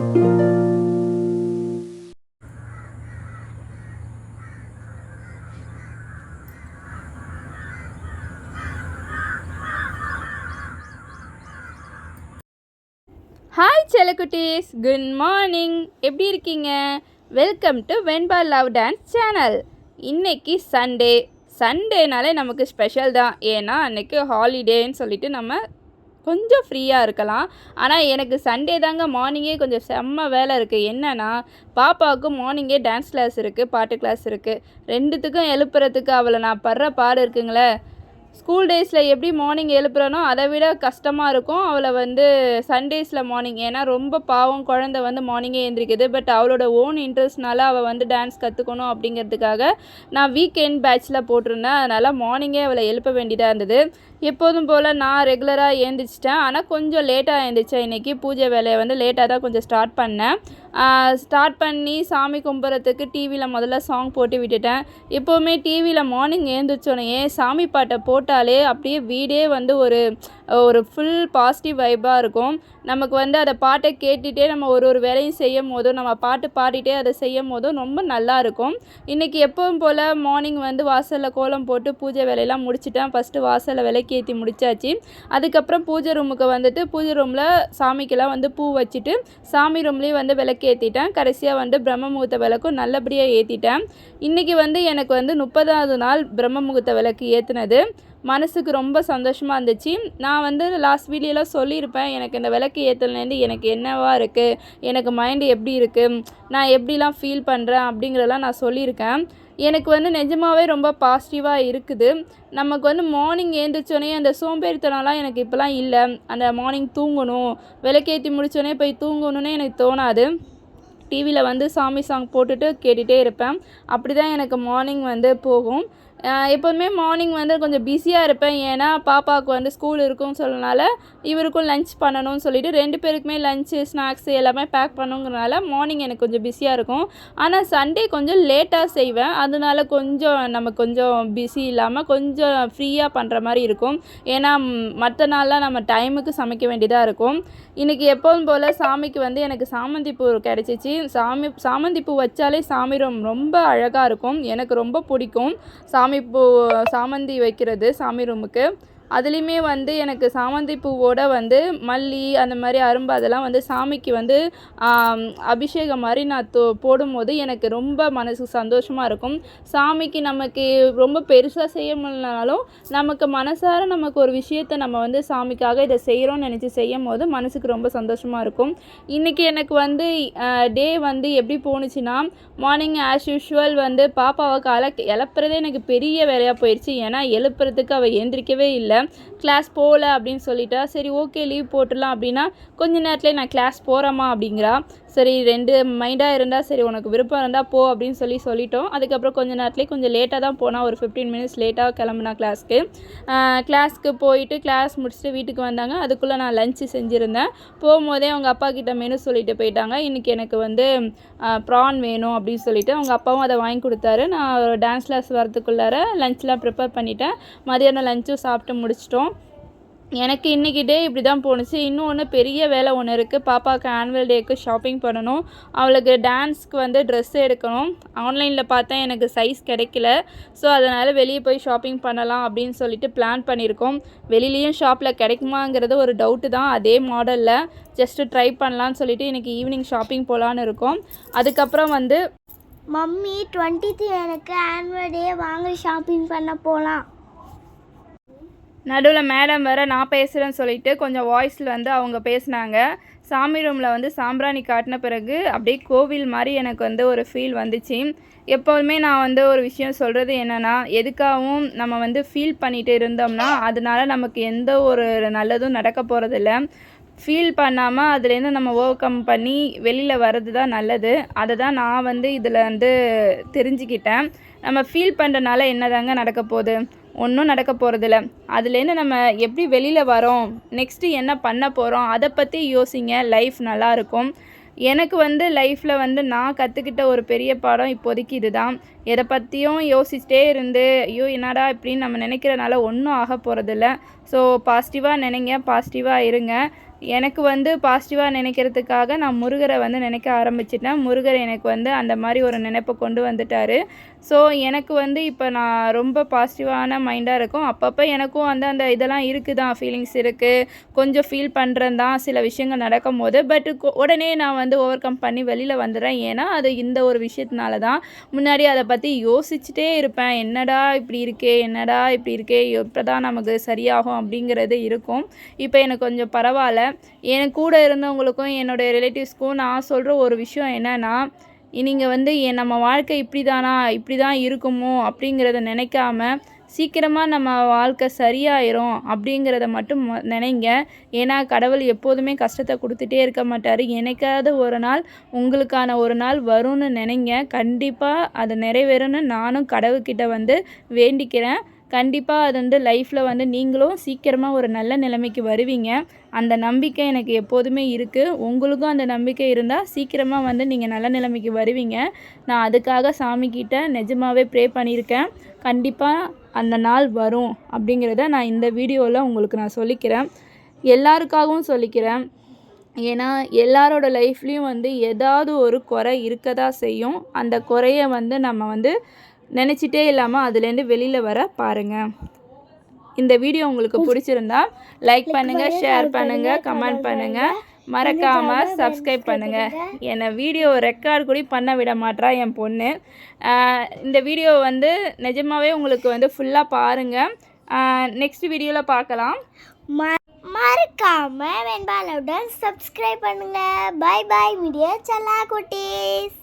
Hi செல்லக்குட்டீஸ், good morning. எப்படி இருக்கீங்க? Welcome to Venba love dance channel. இன்றைக்கி சண்டேனாலே நமக்கு ஸ்பெஷல் தான். ஏன்னா அன்றைக்கி ஹாலிடேன்னு சொல்லிட்டு நம்ம கொஞ்சம் ஃப்ரீயாக இருக்கலாம். ஆனால் எனக்கு சண்டே தாங்க மார்னிங்கே கொஞ்சம் செம்ம வேலை இருக்குது. என்னென்னா, பாப்பாவுக்கு மார்னிங்கே டான்ஸ் கிளாஸ் இருக்குது, பாட்டு கிளாஸ் இருக்குது. ரெண்டுத்துக்கும் எழுப்புறதுக்கு அவளை நான் படுற பாடு இருக்குங்களே. ஸ்கூல் டேஸில் எப்படி மார்னிங் எழுப்புறனோ அதை விட கஷ்டமாக இருக்கும் அவளை சண்டேஸில் மார்னிங். ஏன்னா ரொம்ப பாவம், குழந்தை மார்னிங்கே எழுந்திரிக்குது. பட் அவளோட ஓன் இன்ட்ரெஸ்ட்னால அவள் டான்ஸ் கற்றுக்கணும் அப்படிங்கிறதுக்காக நான் வீக்கெண்ட் பேட்சில் போட்டிருந்தேன். அதனால் மார்னிங்கே அவளை எழுப்ப வேண்டியதாக இருந்தது. எப்போதும் போல் நான் ரெகுலராக எழுந்திரிச்சிட்டேன். ஆனால் கொஞ்சம் லேட்டாக எழுந்திரிச்சேன். இன்றைக்கி பூஜை வேலையை லேட்டாக தான் கொஞ்சம் ஸ்டார்ட் பண்ணேன். ஸ்டார்ட் பண்ணி சாமி கும்பிட்றதுக்கு டிவியில் முதல்ல சாங் போட்டு விட்டுட்டேன். எப்போவுமே டிவியில் மார்னிங் எழுந்திரிச்சோன்னே சாமி பாட்டை போட்டாலே அப்படியே வீடே ஒரு ஃபுல் பாசிட்டிவ் வைப்பாக இருக்கும். நமக்கு அதை பாட்டை கேட்டுகிட்டே நம்ம ஒரு வேலையும் செய்யும் போதும், நம்ம பாட்டு பாடிட்டே அதை செய்யும் போதும் ரொம்ப நல்லா இருக்கும். இன்றைக்கி எப்பவும் போல் மார்னிங் வாசலில் கோலம் போட்டு பூஜை வேலையெல்லாம் முடிச்சிட்டேன். ஃபஸ்ட்டு வாசலில் விளக்கேற்றி முடித்தாச்சு. அதுக்கப்புறம் பூஜை ரூமுக்கு பூஜை ரூமில் சாமிக்கெல்லாம் பூ வச்சுட்டு சாமி ரூம்லேயும் விளக்கேற்றிட்டேன். கடைசியாக பிரம்ம முகூர்த்த விளக்கும் நல்லபடியாக ஏற்றிட்டேன். இன்றைக்கி எனக்கு 30வது நாள் பிரம்ம முகூர்த்த விளக்கு ஏற்றுனது மனசுக்கு ரொம்ப சந்தோஷமாக இருந்துச்சு. நான் லாஸ்ட் வீடியோலாம் சொல்லியிருப்பேன், எனக்கு இந்த விளக்கு ஏற்றுலேருந்து எனக்கு என்னவா இருக்குது, எனக்கு மைண்டு எப்படி இருக்குது, நான் எப்படிலாம் ஃபீல் பண்ணுறேன் அப்படிங்கிறதெல்லாம் நான் சொல்லியிருக்கேன். எனக்கு நிஜமாகவே ரொம்ப பாசிட்டிவாக இருக்குது. நமக்கு மார்னிங் எழுந்திரிச்சோன்னே அந்த சோம்பேறித்தனம்லாம் எனக்கு இப்போலாம் இல்லை. அந்த மார்னிங் தூங்கணும், விளக்கேற்றி முடித்தோடனே போய் தூங்கணுன்னே எனக்கு தோணாது. டிவியில் சாமி சாங் போட்டுட்டு கேட்டுகிட்டே இருப்பேன். அப்படி தான் எனக்கு மார்னிங் போகும். எப்போதுமே மார்னிங் கொஞ்சம் பிஸியாக இருப்பேன். ஏன்னா பாப்பாவுக்கு ஸ்கூல் இருக்குன்னு சொன்னனால இவருக்கும் லன்ச் பண்ணணும்னு சொல்லிவிட்டு 2 பேருக்குமே லன்ச்சு ஸ்நாக்ஸு எல்லாமே பேக் பண்ணுங்கிறனால மார்னிங் எனக்கு கொஞ்சம் பிஸியாக இருக்கும். ஆனால் சண்டே கொஞ்சம் லேட்டாக செய்வேன். அதனால நமக்கு கொஞ்சம் பிஸி இல்லாமல் கொஞ்சம் ஃப்ரீயாக பண்ணுற மாதிரி இருக்கும். ஏன்னா மற்ற நாள்லாம் நம்ம டைமுக்கு சமைக்க வேண்டியதாக இருக்கும். இன்றைக்கி எப்போதும் போல் சாமிக்கு எனக்கு சாமந்தி பூ கிடச்சிச்சு. சாமந்தி பூ வச்சாலே சாமி ரொம்ப அழகாக இருக்கும். எனக்கு ரொம்ப பிடிக்கும் சாமந்தி வைக்கிறது சாமி ரூமுக்கு. அதுலேயுமே எனக்கு சாமந்தி பூவோட மல்லி அந்த மாதிரி அரும்பு அதெல்லாம் சாமிக்கு அபிஷேகம் மாதிரி நான் போடும்போது எனக்கு ரொம்ப மனசுக்கு சந்தோஷமாக இருக்கும். சாமிக்கு நமக்கு ரொம்ப பெருசாக செய்ய முடியலனாலும் நமக்கு மனசார நமக்கு ஒரு விஷயத்தை நம்ம சாமிக்காக இதை செய்கிறோன்னு நினச்சி செய்யும் போது மனசுக்கு ரொம்ப சந்தோஷமாக இருக்கும். இன்றைக்கி எனக்கு டே எப்படி போணுச்சுன்னா, மார்னிங் ஆஸ் யூஷுவல் பாப்பாவை எழுப்புறதே எனக்கு பெரிய வேலையாக போயிடுச்சு. ஏன்னா எழுப்புறதுக்கு அவள் எழுந்திரிக்கவே இல்லை. கிளாஸ் போகல அப்படின்னு சொல்லிட்டா. சரி ஓகே லீவ் போட்டுடலாம் அப்படின்னா, கொஞ்ச நேரத்துலேயே நான் கிளாஸ் போகிறேம்மா அப்படிங்கிறா. சரி 2 மைண்டாக இருந்தால் சரி உனக்கு விருப்பம் இருந்தால் போ அப்படின்னு சொல்லிட்டோம். அதுக்கப்புறம் கொஞ்ச நேரத்துலேயே கொஞ்சம் லேட்டாக தான் போனால், ஒரு 15 மினிட்ஸ் லேட்டாக கிளம்புனா கிளாஸ்க்கு போயிட்டு கிளாஸ் முடிச்சுட்டு வீட்டுக்கு வந்தாங்க. அதுக்குள்ளே நான் லஞ்சு செஞ்சுருந்தேன். போகும்போதே அவங்க அப்பா கிட்ட மெனு சொல்லிட்டு போயிட்டாங்க. இன்றைக்கி எனக்கு ப்ரான் வேணும் அப்படின்னு சொல்லிட்டு அவங்க அப்பாவும் அதை வாங்கி கொடுத்தாரு. நான் டான்ஸ் கிளாஸ் வரதுக்குள்ளார லஞ்ச்லாம் ப்ரிப்பேர் பண்ணிட்டேன். மதியானம் லஞ்சும் சாப்பிட்டு முடிச்சிட்டோம். எனக்கு இன்றைக்கி டே இப்படி தான் போணுச்சு. இன்னொன்று பெரிய வேலை ஒன்று இருக்குது. பாப்பாவுக்கு ஆனுவல் டேக்கு ஷாப்பிங் பண்ணணும். அவளுக்கு டான்ஸ்க்கு ட்ரெஸ் எடுக்கணும். ஆன்லைனில் பார்த்தேன், எனக்கு சைஸ் கிடைக்கல. ஸோ அதனால் வெளியே போய் ஷாப்பிங் பண்ணலாம் அப்படின்னு சொல்லிட்டு பிளான் பண்ணியிருக்கோம். வெளியிலையும் ஷாப்பில் கிடைக்குமாங்கிறது ஒரு டவுட்டு தான். அதே மாடலில் ஜஸ்ட்டு ட்ரை பண்ணலான்னு சொல்லிட்டு இன்றைக்கி ஈவினிங் ஷாப்பிங் போகலான்னு இருக்கோம். அதுக்கப்புறம் மம்மி 20th எனக்கு ஆனுவல் டே வாங்க ஷாப்பிங் பண்ண போகலாம். நடுவில் மேடம் வேறு நான் பேசுகிறேன்னு சொல்லிட்டு கொஞ்சம் வாய்ஸில் அவங்க பேசினாங்க. சாமி ரூமில் சாம்பிராணி காட்டின பிறகு அப்படியே கோவில் மாதிரி எனக்கு ஒரு ஃபீல் வந்துச்சு. எப்போதுமே நான் ஒரு விஷயம் சொல்கிறது என்னென்னா, எதுக்காகவும் நம்ம ஃபீல் பண்ணிகிட்டு இருந்தோம்னா அதனால் நமக்கு எந்த ஒரு நல்லதும் நடக்க போகிறதில்ல. ஃபீல் பண்ணாமல் அதுலேருந்து நம்ம ஓவர் கம் பண்ணி வெளியில் வர்றது தான் நல்லது. அதை தான் நான் இதில் தெரிஞ்சுக்கிட்டேன். நம்ம ஃபீல் பண்ணுறனால என்னதாங்க நடக்க போகுது? ஒன்றும் நடக்க போகிறதில்ல. அதுலேருந்து நம்ம எப்படி வெளியில் வரோம், நெக்ஸ்ட்டு என்ன பண்ண போகிறோம், அதை பற்றி யோசிங்க. லைஃப் நல்லாயிருக்கும். எனக்கு லைஃப்பில் நான் கற்றுக்கிட்ட ஒரு பெரிய பாடம் இப்போதைக்கு இதுதான். எதை பற்றியும் யோசிச்சிட்டே இருந்து ஐயோ என்னடா இப்படின்னு நம்ம நினைக்கிறனால ஒன்றும் ஆக போகிறதில்ல. ஸோ பாசிட்டிவாக நினைங்க, பாசிட்டிவாக இருங்க. எனக்கு வந்து பாசிட்டிவாக நினைக்கிறதுக்காக நான் முருகரை வந்து நினைக்க ஆரம்பிச்சிட்டேன். முருகர் எனக்கு வந்து அந்த மாதிரி ஒரு நினைப்பை கொண்டு வந்துட்டார். ஸோ எனக்கு வந்து இப்போ நான் ரொம்ப பாசிட்டிவான மைண்டாக இருக்கும். அப்பப்போ எனக்கும் வந்து அந்த இதெல்லாம் இருக்குது தான், ஃபீலிங்ஸ் இருக்குது, கொஞ்சம் ஃபீல் பண்ணுறேன் தான் சில விஷயங்கள் நடக்கும்போது. பட் உடனே நான் வந்து ஓவர் கம் பண்ணி வெளியில் வந்துடுறேன். ஏன்னா அது இந்த ஒரு விஷயத்தினால தான். முன்னாடி அதை பற்றி யோசிச்சுட்டே இருப்பேன். என்னடா இப்படி இருக்கே, என்னடா இப்படி இருக்கே, எப்போ தான் நமக்கு சரியாகும் அப்படிங்கிறது இருக்கும். இப்போ எனக்கு கொஞ்சம் பரவாயில்ல. என் கூட இருந்தவங்களுக்கும் என்னோடய ரிலேட்டிவ்ஸ்க்கும் நான் சொல்கிற ஒரு விஷயம் என்னென்னா, நீங்கள் வந்து நம்ம வாழ்க்கை இப்படி தான் இருக்குமோ அப்படிங்கிறத நினைக்காம சீக்கிரமாக நம்ம வாழ்க்கை சரியாயிரும் அப்படிங்கிறத மட்டும் நினைங்க. ஏன்னா கடவுள் எப்போதுமே கஷ்டத்தை கொடுத்துட்டே இருக்க மாட்டார். என்னைக்காவது ஒரு நாள் உங்களுக்கான ஒரு நாள் வரும்னு நினைங்க. கண்டிப்பாக அது நிறைவேறும்னு நானும் கடவுள்கிட்ட வந்து வேண்டிக்கிறேன். கண்டிப்பாக அது வந்து லைஃப்பில் வந்து நீங்களும் சீக்கிரமாக ஒரு நல்ல நிலைமைக்கு வருவீங்க. அந்த நம்பிக்கை எனக்கு எப்போதுமே இருக்குது. உங்களுக்கும் அந்த நம்பிக்கை இருந்தால் சீக்கிரமாக வந்து நீங்கள் நல்ல நிலைமைக்கு வருவீங்க. நான் அதுக்காக சாமிக்கிட்ட நிஜமாகவே ப்ரே பண்ணியிருக்கேன். கண்டிப்பாக அந்த நாள் வரும் அப்படிங்கிறத நான் இந்த வீடியோவில் உங்களுக்கு நான் சொல்லிக்கிறேன். எல்லாருக்காகவும் சொல்லிக்கிறேன். ஏன்னா எல்லாரோட லைஃப்லேயும் வந்து ஏதாவது ஒரு குறை இருக்க தான் செய்யும். அந்த குறையை வந்து நம்ம வந்து நினச்சிட்டே இல்லாமல் அதுலேருந்து வெளியில் வர பாருங்கள். இந்த வீடியோ உங்களுக்கு பிடிச்சிருந்தா லைக் பண்ணுங்கள், ஷேர் பண்ணுங்கள், கமெண்ட் பண்ணுங்கள், மறக்காமல் சப்ஸ்கிரைப் பண்ணுங்கள். என்னை வீடியோ ரெக்கார்ட் கூட பண்ண விட மாட்றா என் பொண்ணு. இந்த வீடியோ வந்து நிஜமாகவே உங்களுக்கு வந்து ஃபுல்லாக பாருங்கள். நெக்ஸ்ட் வீடியோவில் பார்க்கலாம். மறக்காம வெண்பாலவுடன் சப்ஸ்கிரைப் பண்ணுங்க. பை பை மீடியா செல்லா குட்டீஸ்.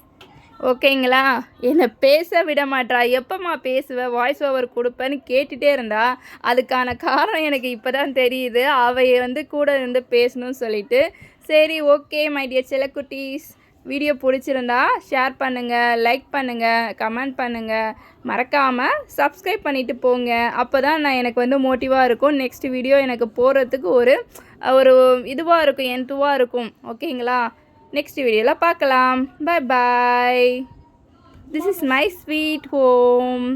ஓகேங்களா? என்னை பேச விட மாட்டா. எப்போம்மா பேசுவேன், வாய்ஸ் ஓவர் கொடுப்பேன்னு கேட்டுகிட்டே இருந்தா. அதுக்கான காரணம் எனக்கு இப்போ தான் தெரியுது. அவள் வந்து கூட இருந்து பேசணும்னு சொல்லிட்டு. சரி, ஓகே மை டியர் செல்லக்குட்டீஸ், வீடியோ பிடிச்சிருந்தா ஷேர் பண்ணுங்கள், லைக் பண்ணுங்கள், கமெண்ட் பண்ணுங்கள், மறக்காமல் சப்ஸ்கிரைப் பண்ணிவிட்டு போங்க. அப்போ தான் எனக்கு வந்து மோட்டிவாக இருக்கும். நெக்ஸ்ட் வீடியோ எனக்கு போகிறதுக்கு ஒரு இதுவாக இருக்கும், என்துவாக இருக்கும். ஓகேங்களா? நெக்ஸ்ட் வீடியோவில் பார்க்கலாம். Bye bye. This is my sweet home.